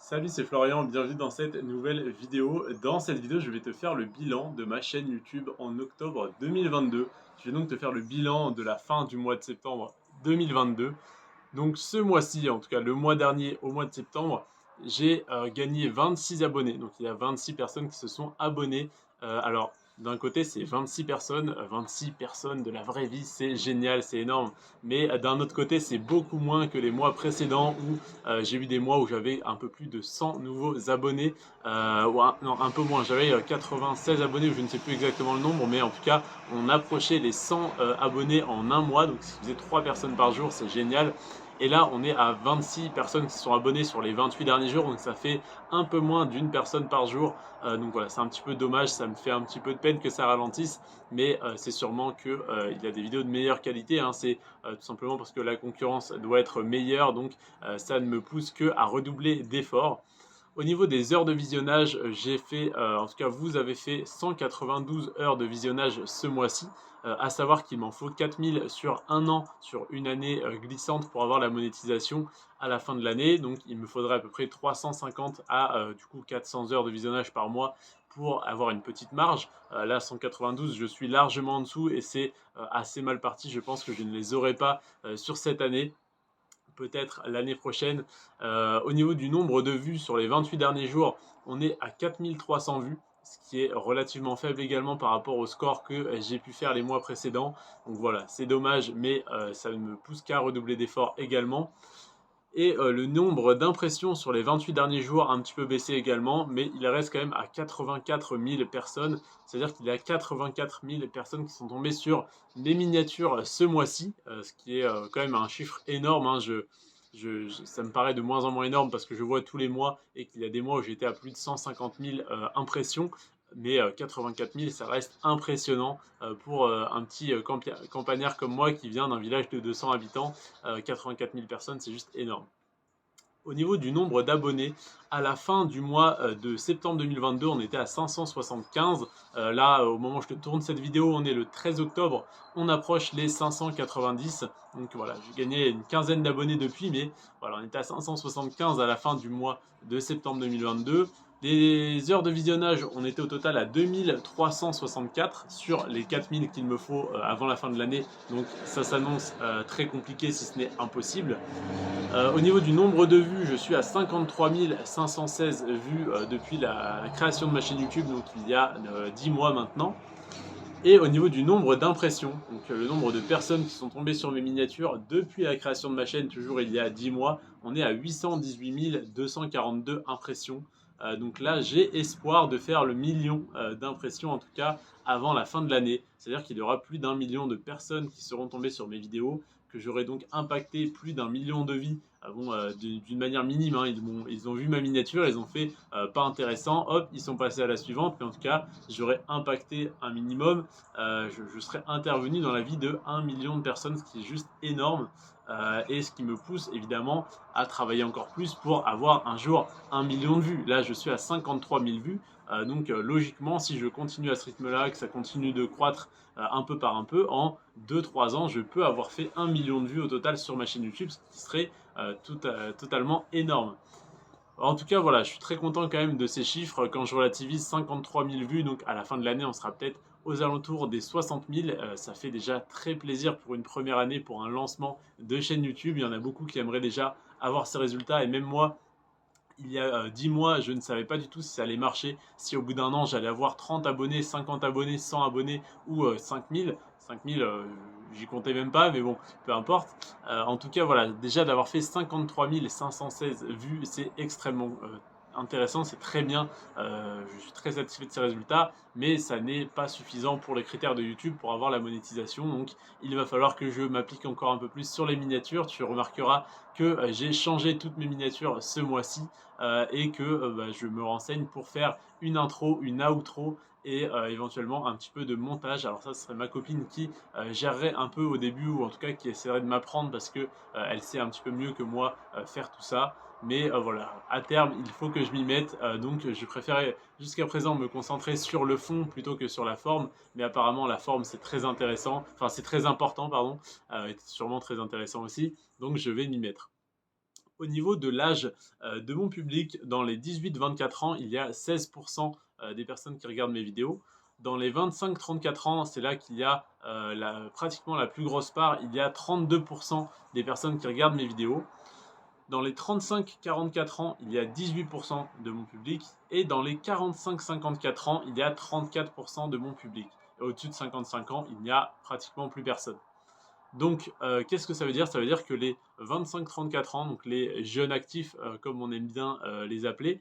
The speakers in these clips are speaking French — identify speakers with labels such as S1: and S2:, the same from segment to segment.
S1: Salut, c'est Florian, bienvenue dans cette nouvelle vidéo. Dans cette vidéo, je vais te faire le bilan de ma chaîne YouTube en octobre 2022. Je vais donc te faire le bilan de la fin du mois de septembre 2022. Donc ce mois-ci, en tout cas le mois dernier, au mois de septembre, j'ai gagné 26 abonnés. Donc il y a 26 personnes qui se sont abonnées. Alors d'un côté c'est 26 personnes de la vraie vie, c'est génial, c'est énorme. Mais d'un autre côté c'est beaucoup moins que les mois précédents où j'ai eu des mois où j'avais un peu plus de 100 nouveaux abonnés. Non, un peu moins, j'avais 96 abonnés, je ne sais plus exactement le nombre, mais en tout cas on approchait les 100 abonnés en un mois. Donc si faisait 3 personnes par jour, c'est génial. Et là, on est à 26 personnes qui sont abonnées sur les 28 derniers jours, donc ça fait un peu moins d'une personne par jour. Donc voilà, c'est un petit peu dommage, ça me fait un petit peu de peine que ça ralentisse, mais c'est sûrement qu'il y a des vidéos de meilleure qualité, hein. C'est tout simplement parce que la concurrence doit être meilleure, donc ça ne me pousse que à redoubler d'efforts. Au niveau des heures de visionnage, j'ai fait, en tout cas vous avez fait 192 heures de visionnage ce mois-ci. À savoir qu'il m'en faut 4000 sur un an, sur une année glissante pour avoir la monétisation à la fin de l'année. Donc il me faudrait à peu près 350 à du coup 400 heures de visionnage par mois pour avoir une petite marge. Là 192, je suis largement en dessous et c'est assez mal parti. Je pense que je ne les aurai pas sur cette année, peut-être l'année prochaine. Au niveau du nombre de vues sur les 28 derniers jours, on est à 4300 vues, ce qui est relativement faible également par rapport au score que j'ai pu faire les mois précédents. Donc voilà, c'est dommage, mais ça ne me pousse qu'à redoubler d'efforts également. Et le nombre d'impressions sur les 28 derniers jours a un petit peu baissé également, mais il reste quand même à 84 000 personnes. C'est-à-dire qu'il y a 84 000 personnes qui sont tombées sur mes miniatures ce mois-ci, ce qui est quand même un chiffre énorme, hein. Ça me paraît de moins en moins énorme parce que je vois tous les mois et qu'il y a des mois où j'étais à plus de 150 000 impressions. Mais 84 000, ça reste impressionnant pour un petit campagnard comme moi qui vient d'un village de 200 habitants. 84 000 personnes, c'est juste énorme. Au niveau du nombre d'abonnés, à la fin du mois de septembre 2022, on était à 575. Là, au moment où je te tourne cette vidéo, on est le 13 octobre, on approche les 590. Donc voilà, j'ai gagné une quinzaine d'abonnés depuis, mais voilà, on était à 575 à la fin du mois de septembre 2022. Les heures de visionnage, on était au total à 2364 sur les 4000 qu'il me faut avant la fin de l'année. Donc ça s'annonce très compliqué si ce n'est impossible. Au niveau du nombre de vues, je suis à 53 516 vues depuis la création de ma chaîne YouTube, donc il y a 10 mois maintenant. Et au niveau du nombre d'impressions, donc le nombre de personnes qui sont tombées sur mes miniatures depuis la création de ma chaîne, toujours il y a 10 mois, on est à 818 242 impressions. Donc là, j'ai espoir de faire le million d'impressions, en tout cas avant la fin de l'année. C'est-à-dire qu'il y aura plus d'1 million de personnes qui seront tombées sur mes vidéos, que j'aurai donc impacté plus d'1 million de vies. D'une manière minime, hein. Ils ont vu ma miniature, ils ont fait pas intéressant, hop, ils sont passés à la suivante, mais en tout cas, j'aurais impacté un minimum. Je serais intervenu dans la vie de 1 million de personnes, ce qui est juste énorme. Et ce qui me pousse évidemment à travailler encore plus pour avoir un jour 1 million de vues. Là, je suis à 53 000 vues. Donc logiquement, si je continue à ce rythme-là, que ça continue de croître un peu par un peu, en 2-3 ans, je peux avoir fait 1 million de vues au total sur ma chaîne YouTube, ce qui serait totalement énorme. En tout cas, voilà, je suis très content quand même de ces chiffres. Quand je relativise 53 000 vues, donc à la fin de l'année, on sera peut-être aux alentours des 60 000. Ça fait déjà très plaisir pour une première année, pour un lancement de chaîne YouTube. Il y en a beaucoup qui aimeraient déjà avoir ces résultats. Et même moi, il y a 10 mois, je ne savais pas du tout si ça allait marcher, si au bout d'un an j'allais avoir 30 abonnés, 50 abonnés, 100 abonnés ou 5000. 5000, j'y comptais même pas, mais bon, peu importe. En tout cas, voilà, déjà d'avoir fait 53 516 vues, c'est extrêmement intéressant, c'est très bien. Je suis très satisfait de ces résultats, mais ça n'est pas suffisant pour les critères de YouTube pour avoir la monétisation. Donc, il va falloir que je m'applique encore un peu plus sur les miniatures. Tu remarqueras que j'ai changé toutes mes miniatures ce mois-ci et que je me renseigne pour faire une intro, une outro et éventuellement un petit peu de montage. Alors ça, ce serait ma copine qui gérerait un peu au début, ou en tout cas qui essaierait de m'apprendre parce que elle sait un petit peu mieux que moi faire tout ça. Mais voilà, à terme, il faut que je m'y mette. Donc je préférais jusqu'à présent me concentrer sur le fond plutôt que sur la forme. Mais apparemment, la forme, c'est très intéressant. Enfin, c'est très important, pardon. Et sûrement très intéressant aussi. Donc je vais m'y mettre. Au niveau de l'âge de mon public, dans les 18-24 ans, il y a 16% des personnes qui regardent mes vidéos. Dans les 25-34 ans, c'est là qu'il y a pratiquement la plus grosse part. Il y a 32% des personnes qui regardent mes vidéos. Dans les 35-44 ans, il y a 18% de mon public. Et dans les 45-54 ans, il y a 34% de mon public. Et au-dessus de 55 ans, il n'y a pratiquement plus personne. Donc, qu'est-ce que ça veut dire? Ça veut dire que les 25-34 ans, donc les jeunes actifs, comme on aime bien les appeler,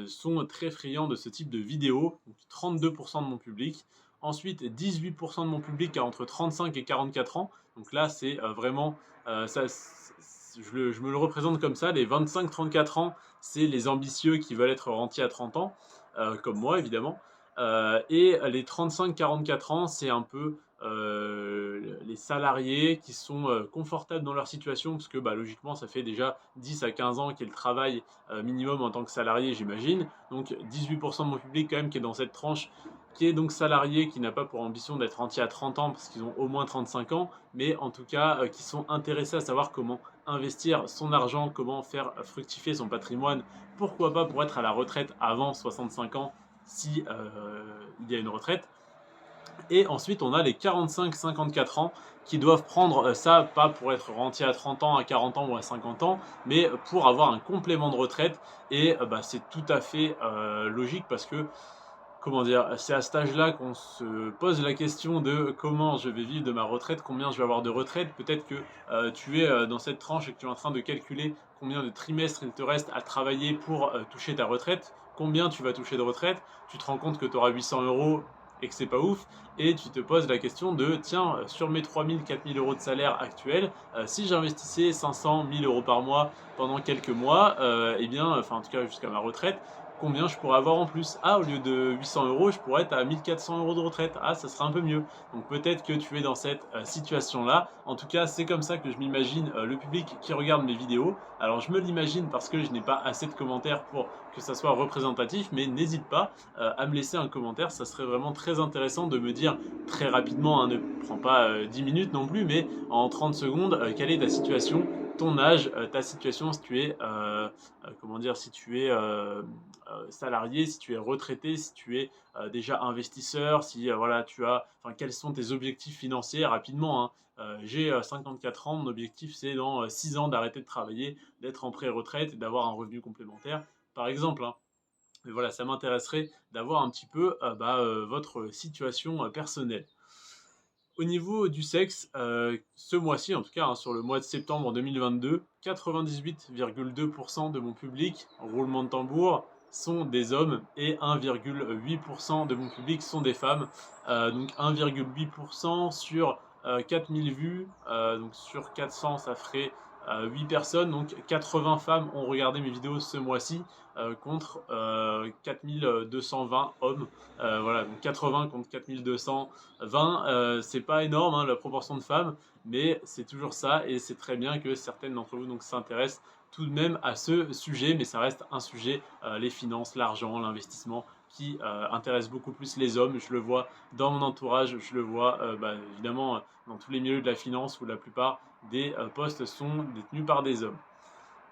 S1: sont très friands de ce type de vidéos. Donc 32% de mon public. Ensuite, 18% de mon public a entre 35 et 44 ans. Donc là, c'est vraiment, je me le représente comme ça. Les 25-34 ans, c'est les ambitieux qui veulent être rentiers à 30 ans, comme moi évidemment. Et les 35-44 ans, c'est un peu les salariés qui sont confortables dans leur situation, parce que logiquement, ça fait déjà 10 à 15 ans qu'ils travaillent minimum en tant que salarié, j'imagine. Donc 18% de mon public quand même qui est dans cette tranche, qui est donc salarié, qui n'a pas pour ambition d'être entier à 30 ans, parce qu'ils ont au moins 35 ans, mais en tout cas qui sont intéressés à savoir comment investir son argent, comment faire fructifier son patrimoine, pourquoi pas pour être à la retraite avant 65 ans, si il y a une retraite. Et ensuite, on a les 45-54 ans qui doivent prendre ça, pas pour être rentier à 30 ans, à 40 ans ou à 50 ans, mais pour avoir un complément de retraite. Et c'est tout à fait logique parce que, comment dire, c'est à cet âge-là qu'on se pose la question de comment je vais vivre de ma retraite, combien je vais avoir de retraite. Peut-être que tu es dans cette tranche et que tu es en train de calculer combien de trimestres il te reste à travailler pour toucher ta retraite, combien tu vas toucher de retraite. Tu te rends compte que tu auras 800 euros et que c'est pas ouf, et tu te poses la question de tiens, sur mes 3000, 4000 euros de salaire actuel, si j'investissais 500, 1000 euros par mois pendant quelques mois, eh bien, enfin en tout cas jusqu'à ma retraite, combien je pourrais avoir en plus? Ah, au lieu de 800 euros, je pourrais être à 1400 euros de retraite. Ah, ça sera un peu mieux. Donc peut-être que tu es dans cette situation-là. En tout cas, c'est comme ça que je m'imagine le public qui regarde mes vidéos. Alors je me l'imagine parce que je n'ai pas assez de commentaires pour que ça soit représentatif, mais n'hésite pas à me laisser un commentaire. Ça serait vraiment très intéressant de me dire très rapidement, hein, ne prends pas 10 minutes non plus, mais en 30 secondes, quelle est ta situation, ton âge, ta situation, si tu es, comment dire, si tu es salarié, si tu es retraité, si tu es déjà investisseur, si voilà, enfin, quels sont tes objectifs financiers rapidement, hein. J'ai 54 ans, mon objectif c'est dans 6 ans d'arrêter de travailler, d'être en pré-retraite et d'avoir un revenu complémentaire, par exemple, hein. Mais voilà, ça m'intéresserait d'avoir un petit peu votre situation personnelle. Au niveau du sexe, ce mois-ci, en tout cas, hein, sur le mois de septembre 2022, 98,2% de mon public, roulement de tambour, sont des hommes et 1,8% de mon public sont des femmes. Donc 1,8% sur 4000 vues, donc sur 400 ça ferait 8 personnes, donc 80 femmes ont regardé mes vidéos ce mois-ci contre 4220 hommes. Voilà, donc 80 contre 4220, c'est pas énorme hein, la proportion de femmes, mais c'est toujours ça et c'est très bien que certaines d'entre vous donc s'intéressent tout de même à ce sujet, mais ça reste un sujet, les finances, l'argent, l'investissement, qui intéresse beaucoup plus les hommes. Je le vois dans mon entourage, je le vois évidemment dans tous les milieux de la finance où la plupart des postes sont détenus par des hommes.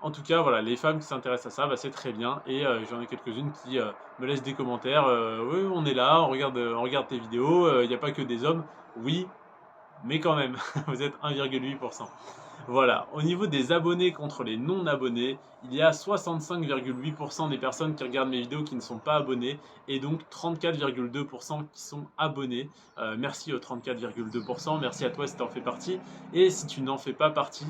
S1: En tout cas, voilà, les femmes qui s'intéressent à ça, c'est très bien. Et j'en ai quelques-unes qui me laissent des commentaires. Oui, on est là, on regarde tes vidéos, il n'y a pas que des hommes. Oui, mais quand même, vous êtes 1,8%. Voilà, au niveau des abonnés contre les non-abonnés, il y a 65,8% des personnes qui regardent mes vidéos qui ne sont pas abonnées et donc 34,2% qui sont abonnés. Merci aux 34,2%, merci à toi si tu en fais partie. Et si tu n'en fais pas partie,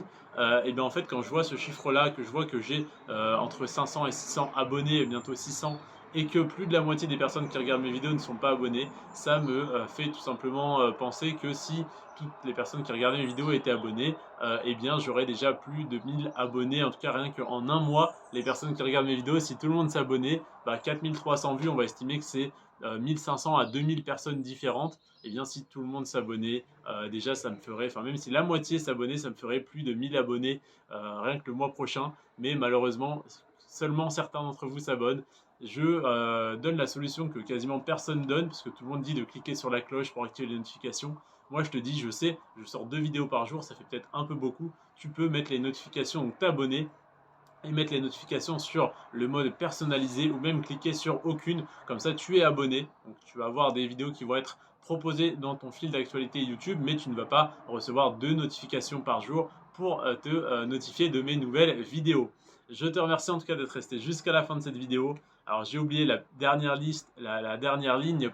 S1: et bien en fait quand je vois ce chiffre-là, que je vois que j'ai entre 500 et 600 abonnés, bientôt 600, et que plus de la moitié des personnes qui regardent mes vidéos ne sont pas abonnées, ça me fait tout simplement penser que si toutes les personnes qui regardaient mes vidéos étaient abonnées, eh bien j'aurais déjà plus de 1000 abonnés, en tout cas rien qu'en un mois, les personnes qui regardent mes vidéos, si tout le monde s'abonnait, 4300 vues, on va estimer que c'est 1500 à 2000 personnes différentes. Et bien si tout le monde s'abonnait, déjà ça me ferait, enfin même si la moitié s'abonnait, ça me ferait plus de 1000 abonnés rien que le mois prochain. Mais malheureusement, seulement certains d'entre vous s'abonnent. Je donne la solution que quasiment personne donne, parce que tout le monde dit de cliquer sur la cloche pour activer les notifications. Moi je te dis, je sais, je sors 2 vidéos par jour, ça fait peut-être un peu beaucoup. Tu peux mettre les notifications, donc t'abonner. et mettre les notifications sur le mode personnalisé ou même cliquer sur aucune. Comme ça, tu es abonné. Donc, tu vas avoir des vidéos qui vont être proposées dans ton fil d'actualité YouTube, mais tu ne vas pas recevoir 2 notifications par jour pour te notifier de mes nouvelles vidéos. Je te remercie en tout cas d'être resté jusqu'à la fin de cette vidéo. Alors j'ai oublié la dernière ligne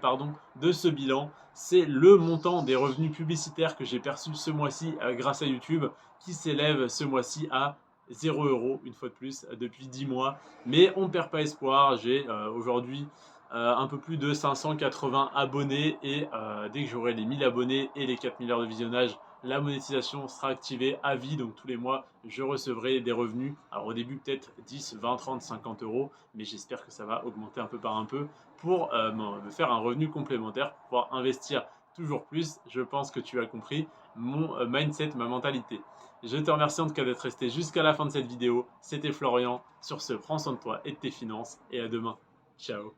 S1: de ce bilan. C'est le montant des revenus publicitaires que j'ai perçus ce mois-ci grâce à YouTube, qui s'élève ce mois-ci à 0 € une fois de plus depuis 10 mois. Mais on ne perd pas espoir. J'ai aujourd'hui un peu plus de 580 abonnés et dès que j'aurai les 1000 abonnés et les 4000 heures de visionnage, la monétisation sera activée à vie. Donc tous les mois, je recevrai des revenus. Alors au début, peut-être 10, 20, 30, 50 €, mais j'espère que ça va augmenter un peu par un peu pour me faire un revenu complémentaire, pour pouvoir investir toujours plus. Je pense que tu as compris mon mindset, ma mentalité. Je te remercie en tout cas d'être resté jusqu'à la fin de cette vidéo. C'était Florian. Sur ce, prends soin de toi et de tes finances et à demain. Ciao.